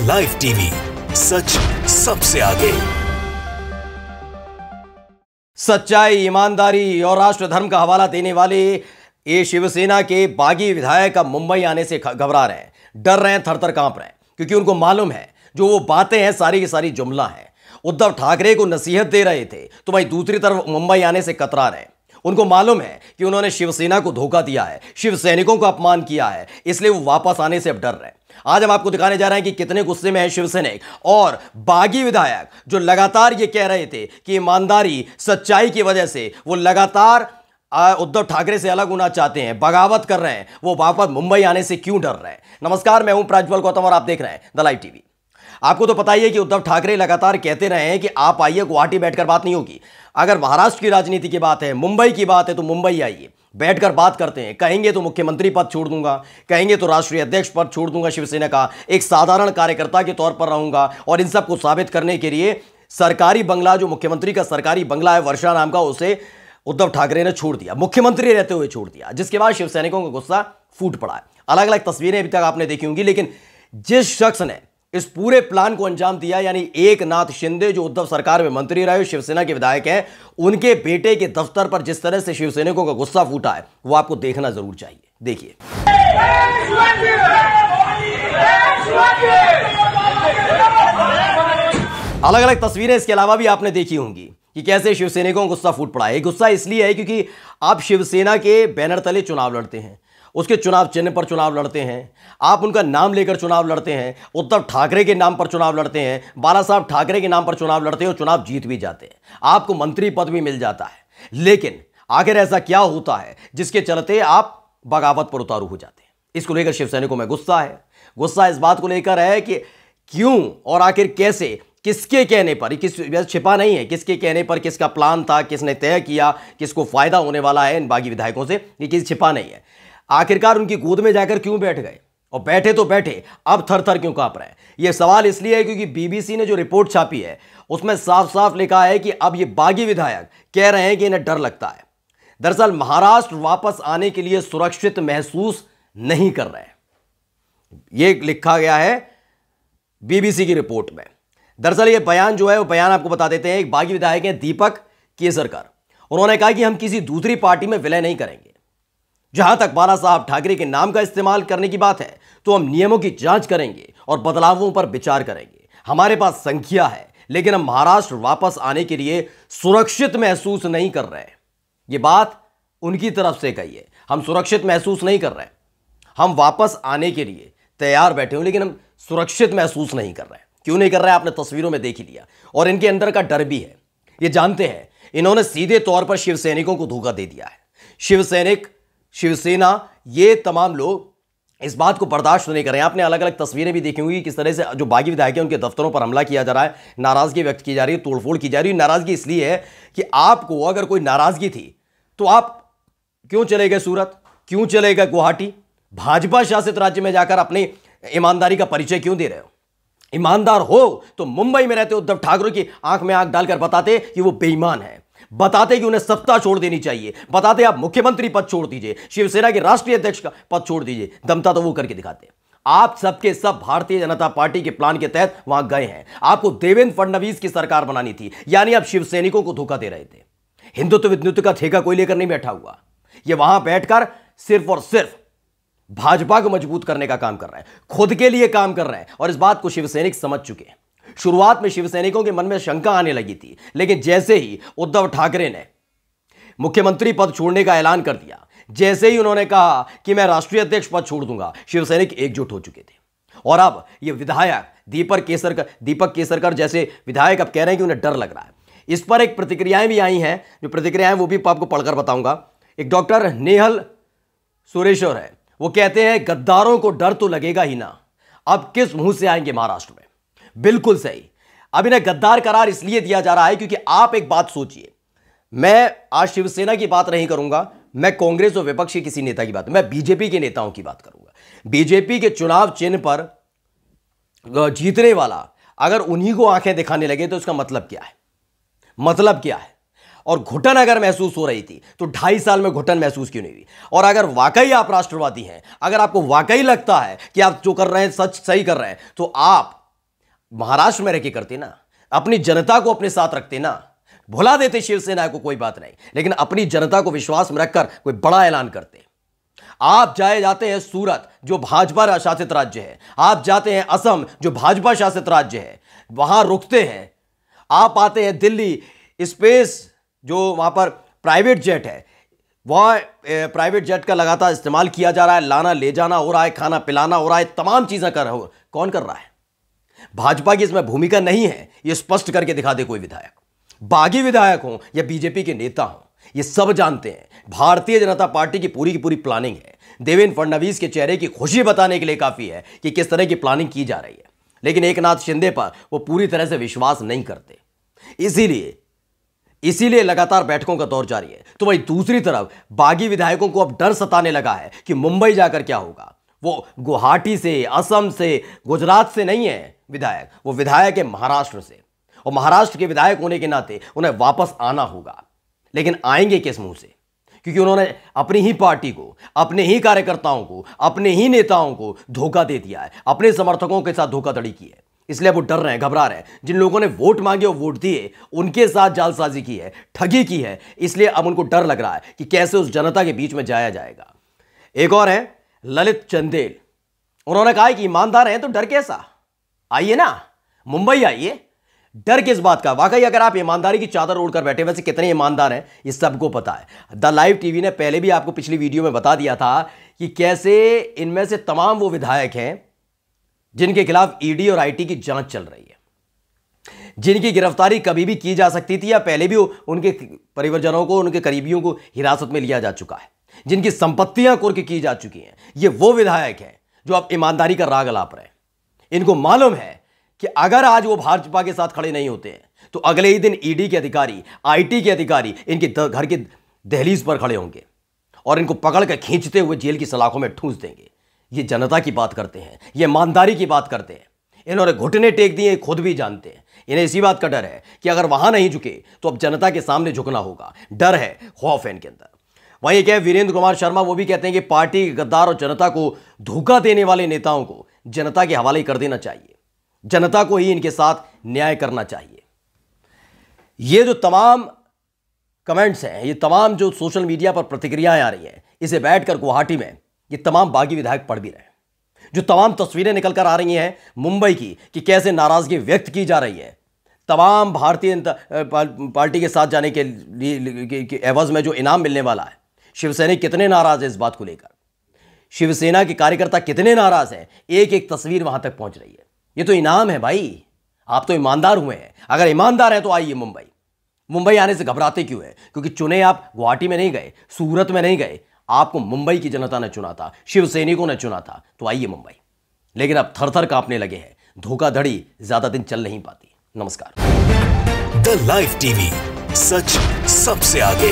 Live TV, सच सबसे आगे। सच्चाई, ईमानदारी और राष्ट्र धर्म का हवाला देने वाले ये शिवसेना के बागी विधायक अब मुंबई आने से घबरा रहे हैं, डर रहे हैं, थर-थर कांप रहे हैं, क्योंकि उनको मालूम है जो वो बातें हैं सारी की सारी जुमला है। उद्धव ठाकरे को नसीहत दे रहे थे तो भाई दूसरी तरफ मुंबई आने से कतरा रहे हैं। उनको मालूम है कि उन्होंने शिवसेना को धोखा दिया है, शिव सैनिकों को अपमान किया है, इसलिए वो वापस आने से अब डर रहे हैं। आज हम आपको दिखाने जा रहे हैं कि कितने गुस्से में है शिवसैनिक और बागी विधायक, जो लगातार ये कह रहे थे कि ईमानदारी, सच्चाई की वजह से वो लगातार उद्धव ठाकरे से अलग होना चाहते हैं, बगावत कर रहे हैं, वो वापस मुंबई आने से क्यों डर रहे हैं। नमस्कार, मैं हूं प्रज्वल गौतम और आप देख रहे हैं द लाइव टीवी। आपको तो पता ही है कि उद्धव ठाकरे लगातार कहते रहे हैं कि आप आइए, गुवाहाटी बैठकर बात नहीं होगी। अगर महाराष्ट्र की राजनीति की बात है, मुंबई की बात है, तो मुंबई आइए, बैठकर बात करते हैं। कहेंगे तो मुख्यमंत्री पद छोड़ दूंगा, कहेंगे तो राष्ट्रीय अध्यक्ष पद छोड़ दूंगा, शिवसेना का एक साधारण कार्यकर्ता के तौर पर रहूंगा। और इन सबको साबित करने के लिए सरकारी बंगला, जो मुख्यमंत्री का सरकारी बंगला है वर्षा नाम का, उसे उद्धव ठाकरे ने छोड़ दिया, मुख्यमंत्री रहते हुए छोड़ दिया, जिसके बाद शिवसैनिकों का गुस्सा फूट पड़ा है। अलग अलग तस्वीरें अभी तक आपने देखी होंगी, लेकिन जिस शख्स ने इस पूरे प्लान को अंजाम दिया, यानी एकनाथ शिंदे, जो उद्धव सरकार में मंत्री रहे, शिवसेना के विधायक हैं, उनके बेटे के दफ्तर पर जिस तरह से शिवसैनिकों का गुस्सा फूटा है, वो आपको देखना जरूर चाहिए। देखिए, अलग अलग तस्वीरें इसके अलावा भी आपने देखी होंगी कि कैसे शिवसैनिकों को गुस्सा फूट पड़ा है। गुस्सा इसलिए है क्योंकि आप शिवसेना के बैनर तले चुनाव लड़ते हैं, उसके चुनाव चिन्ह पर चुनाव लड़ते हैं, आप उनका नाम लेकर चुनाव लड़ते हैं, उद्धव ठाकरे के नाम पर चुनाव लड़ते हैं, बाला साहब ठाकरे के नाम पर चुनाव लड़ते हैं और चुनाव जीत भी जाते हैं, आपको मंत्री पद भी मिल जाता है। लेकिन आखिर ऐसा क्या होता है जिसके चलते आप बगावत पर उतारू हो जाते हैं? इसको लेकर शिवसैनिकों में गुस्सा है। गुस्सा इस बात को लेकर है कि क्यों और आखिर कैसे, किसके कहने पर, किस छिपा नहीं है, किसके कहने पर, किसका प्लान था, किसने तय किया, किसको फायदा होने वाला है इन बागी विधायकों से, ये किसी छिपा नहीं है। आखिरकार उनकी गोद में जाकर क्यों बैठ गए, और बैठे तो बैठे, अब थर थर क्यों कांप रहे हैं? यह सवाल इसलिए है क्योंकि बीबीसी ने जो रिपोर्ट छापी है उसमें साफ साफ लिखा है कि अब ये बागी विधायक कह रहे हैं कि इन्हें डर लगता है। दरअसल महाराष्ट्र वापस आने के लिए सुरक्षित महसूस नहीं कर रहे हैं, यह लिखा गया है बीबीसी की रिपोर्ट में। दरअसल ये बयान जो है, वो बयान आपको बता देते हैं। एक बागी विधायक हैं दीपक केसरकर, उन्होंने कहा कि हम किसी दूसरी पार्टी में विलय नहीं करेंगे। जहां तक बाला साहब ठाकरे के नाम का इस्तेमाल करने की बात है तो हम नियमों की जांच करेंगे और बदलावों पर विचार करेंगे। हमारे पास संख्या है, लेकिन हम महाराष्ट्र वापस आने के लिए सुरक्षित महसूस नहीं कर रहे हैं। यह बात उनकी तरफ से कही है, हम सुरक्षित महसूस नहीं कर रहे हैं, हम वापस आने के लिए तैयार बैठे हो, लेकिन हम सुरक्षित महसूस नहीं कर रहे हैं। क्यों नहीं कर रहे हैं, आपने तस्वीरों में देख ही लिया। और इनके अंदर का डर भी है, ये जानते हैं इन्होंने सीधे तौर पर शिवसैनिकों को धोखा दे दिया है। शिवसैनिक, शिवसेना, ये तमाम लोग इस बात को बर्दाश्त नहीं कर रहे हैं। आपने अलग अलग तस्वीरें भी देखी होंगी किस तरह से जो बागी विधायक हैं उनके दफ्तरों पर हमला किया जा रहा है, नाराजगी व्यक्त की जा रही है, तोड़फोड़ की जा रही है। नाराजगी इसलिए है कि आपको अगर कोई नाराजगी थी तो आप क्यों चले गए सूरत, क्यों चले गए गुवाहाटी, भाजपा शासित राज्य में जाकर अपनी ईमानदारी का परिचय क्यों दे रहे हो? ईमानदार हो तो मुंबई में रहते उद्धव ठाकरे की आंख में आंख डालकर बताते कि वो बेईमान है, बताते कि उन्हें सत्ता छोड़ देनी चाहिए, बताते आप मुख्यमंत्री पद छोड़ दीजिए, शिवसेना के राष्ट्रीय अध्यक्ष का पद छोड़ दीजिए। दमता तो वो करके दिखाते। आप सबके सब भारतीय जनता पार्टी के प्लान के तहत वहां गए हैं। आपको देवेंद्र फडणवीस की सरकार बनानी थी, यानी आप शिवसैनिकों को धोखा दे रहे थे। हिंदुत्व विद्युत का ठेका कोई लेकर नहीं बैठा हुआ, ये वहां बैठकर सिर्फ और सिर्फ भाजपा को मजबूत करने का काम कर रहे हैं, खुद के लिए काम कर रहे हैं। और इस बात को शिवसैनिक समझ चुके हैं। शुरुआत में शिवसैनिकों के मन में शंका आने लगी थी, लेकिन जैसे ही उद्धव ठाकरे ने मुख्यमंत्री पद छोड़ने का ऐलान कर दिया, जैसे ही उन्होंने कहा कि मैं राष्ट्रीय अध्यक्ष पद छोड़ दूंगा, शिवसैनिक एकजुट हो चुके थे। और अब ये विधायक दीपक केसरकर जैसे विधायक अब कह रहे हैं कि उन्हें डर लग रहा है। इस पर एक प्रतिक्रियाएं भी आई हैं, जो प्रतिक्रियाएं वो भी आपको पढ़कर बताऊंगा। एक डॉक्टर नेहल सुरेश्वर है, वो कहते हैं गद्दारों को डर तो लगेगा ही ना, अब किस मुंह से आएंगे महाराष्ट्र में। बिल्कुल सही, अब इन्हें गद्दार करार इसलिए दिया जा रहा है क्योंकि आप एक बात सोचिए, मैं आज शिवसेना की बात नहीं करूंगा, मैं कांग्रेस और विपक्ष के किसी नेता की बात, मैं बीजेपी के नेताओं की बात करूंगा। बीजेपी के चुनाव चिन्ह पर जीतने वाला अगर उन्हीं को आंखें दिखाने लगे तो इसका मतलब क्या है? मतलब क्या है? और घुटन अगर महसूस हो रही थी तो 2.5 साल में घुटन महसूस क्यों नहीं हुई? और अगर वाकई आप राष्ट्रवादी हैं, अगर आपको वाकई लगता है कि आप जो कर रहे हैं सच सही कर रहे हैं, तो आप महाराष्ट्र में रह के करते ना, अपनी जनता को अपने साथ रखते ना, भुला देते शिवसेना को, कोई बात नहीं, लेकिन अपनी जनता को विश्वास में रखकर कोई बड़ा ऐलान करते। आप जाते हैं सूरत जो भाजपा शासित राज्य है, आप जाते हैं असम जो भाजपा शासित राज्य है, वहां रुकते हैं। आप आते हैं दिल्ली, स्पेस जो वहां पर प्राइवेट जेट है, वह प्राइवेट जेट का लगातार इस्तेमाल किया जा रहा है, लाना ले जाना हो रहा है, खाना पिलाना हो रहा है, तमाम चीजें कर रहा हो। कौन कर रहा है? भाजपा की इसमें भूमिका नहीं है, यह स्पष्ट करके दिखा दे कोई विधायक, बागी विधायक हो या बीजेपी के नेता हो, ये सब जानते हैं भारतीय जनता पार्टी की पूरी प्लानिंग है। देवेंद्र फडणवीस के चेहरे की खुशी बताने के लिए काफी है कि किस तरह की प्लानिंग की जा रही है, लेकिन एकनाथ शिंदे पर वो पूरी तरह से विश्वास नहीं करते, इसीलिए लगातार बैठकों का दौर जारी है। तो वही दूसरी तरफ बागी विधायकों को अब डर सताने लगा है कि मुंबई जाकर क्या होगा। वो गुवाहाटी से, असम से, गुजरात से नहीं है विधायक, वो विधायक है महाराष्ट्र से, और महाराष्ट्र के विधायक होने के नाते उन्हें वापस आना होगा। लेकिन आएंगे किस मुंह से? क्योंकि उन्होंने अपनी ही पार्टी को, अपने ही कार्यकर्ताओं को, अपने ही नेताओं को धोखा दे दिया है, अपने समर्थकों के साथ धोखाधड़ी की है। इसलिए वो डर रहे हैं, घबरा रहे हैं। जिन लोगों ने वोट मांगे और वोट दिए, उनके साथ जालसाजी की है, ठगी की है, इसलिए अब उनको डर लग रहा है कि कैसे उस जनता के बीच में जाया जाएगा। एक और है ललित चंदेल, उन्होंने कहा कि ईमानदार हैं तो डर कैसा, आइए ना मुंबई आइए, डर किस बात का। वाकई अगर आप ईमानदारी की चादर ओढ़कर बैठे, वैसे कितने ईमानदार हैं ये सबको पता है। द लाइव टीवी ने पहले भी आपको पिछली वीडियो में बता दिया था कि कैसे इनमें से तमाम वो विधायक हैं जिनके खिलाफ ईडी और आईटी की जांच चल रही है, जिनकी गिरफ्तारी कभी भी की जा सकती थी या पहले भी उनके परिवारजनों को, उनके करीबियों को हिरासत में लिया जा चुका है, जिनकी संपत्तियां कुर्क की जा चुकी हैं। ये वो विधायक हैं जो अब ईमानदारी का राग अलाप रहे हैं। इनको मालूम है कि अगर आज वो भाजपा के साथ खड़े नहीं होते हैं तो अगले ही दिन ईडी के अधिकारी, आईटी के अधिकारी इनके घर के दहलीज पर खड़े होंगे और इनको पकड़ कर खींचते हुए जेल की सलाखों में ठूंस देंगे। ये जनता की बात करते हैं, ये ईमानदारी की बात करते हैं। इन्होंने घुटने टेक दिए, खुद भी जानते हैं। इन्हें इसी बात का डर है कि अगर वहां नहीं झुके तो अब जनता के सामने झुकना होगा। डर है, खौफ है इनके अंदर। वहीं क्या वीरेंद्र कुमार शर्मा, वो भी कहते हैं कि पार्टी के गद्दार और जनता को धोखा देने वाले नेताओं को जनता के हवाले कर देना चाहिए, जनता को ही इनके साथ न्याय करना चाहिए। ये जो तमाम कमेंट्स हैं, ये तमाम जो सोशल मीडिया पर प्रतिक्रियाएं आ रही हैं, इसे बैठकर गुवाहाटी में ये तमाम बागी विधायक पढ़ भी रहे हैं। जो तमाम तस्वीरें निकल कर आ रही हैं मुंबई की कि कैसे नाराजगी व्यक्त की जा रही है, तमाम भारतीय पार्टी के साथ जाने के लिए एवज में जो इनाम मिलने वाला है, शिवसैनिक कितने नाराज है इस बात को लेकर, शिवसेना के कार्यकर्ता कितने नाराज हैं, एक एक तस्वीर वहां तक पहुंच रही है। ये तो इनाम है भाई, आप तो ईमानदार हुए हैं। अगर ईमानदार हैं तो आइए मुंबई आने से घबराते क्यों है? क्योंकि चुने आप गुवाहाटी में नहीं गए, सूरत में नहीं गए, आपको मुंबई की जनता ने चुना था, शिव सैनिकों ने चुना था, तो आइए मुंबई। लेकिन अब थर-थर कांपने लगे हैं, धोखाधड़ी ज्यादा दिन चल नहीं पाती। नमस्कार। द लाइव टीवी, सच सबसे आगे।